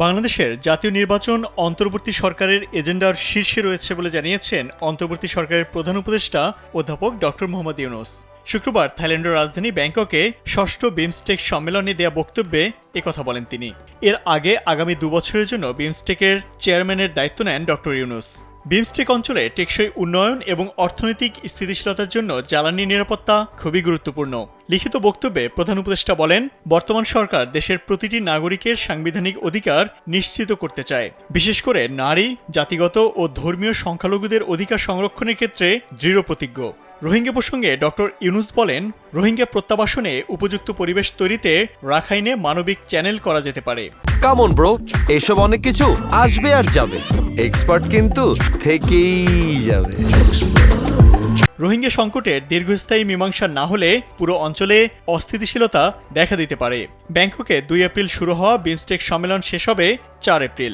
বাংলাদেশের জাতীয় নির্বাচন অন্তর্বর্তী সরকারের এজেন্ডার শীর্ষে রয়েছে বলে জানিয়েছেন অন্তর্বর্তী সরকারের প্রধান উপদেষ্টা অধ্যাপক ডক্টর মোহাম্মদ ইউনূস। শুক্রবার থাইল্যান্ডের রাজধানী ব্যাংককে ষষ্ঠ বিমস্টেক সম্মেলনে দেয়া বক্তব্যে একথা বলেন তিনি। এর আগে আগামী 2 বছরের জন্য বিমস্টেকের চেয়ারম্যানের দায়িত্ব নেন ডক্টর ইউনূস। বিমস্টেক অঞ্চলে টেকসই উন্নয়ন এবং অর্থনৈতিক স্থিতিশীলতার জন্য জ্বালানি নিরাপত্তা খুবই গুরুত্বপূর্ণ। লিখিত বক্তব্যে প্রধান উপদেষ্টা বলেন, বর্তমান সরকার দেশের প্রতিটি নাগরিকের সাংবিধানিক অধিকার নিশ্চিত করতে চায়। বিশেষ করে নারী, জাতিগত ও ধর্মীয় সংখ্যালঘুদের অধিকার সংরক্ষণের ক্ষেত্রে দৃঢ় প্রতিজ্ঞ। রোহিঙ্গা প্রসঙ্গে ডক্টর ইউনূস বলেন, রোহিঙ্গা প্রত্যাবাসনে উপযুক্ত পরিবেশ তৈরিতে রাখাইনে মানবিক চ্যানেল করা যেতে পারে। কাম অন ব্রো, এসব অনেক কিছু আসবে আর যাবে, এক্সপার্ট কিন্তু থেকেই যাবে। রোহিঙ্গা সংকটের দীর্ঘস্থায়ী মীমাংসা না হলে পুরো অঞ্চলে অস্থিতিশীলতা দেখা দিতে পারে। ব্যাংককে 2 এপ্রিল শুরু হওয়া বিমস্টেক সম্মেলন শেষ হবে 4 এপ্রিল।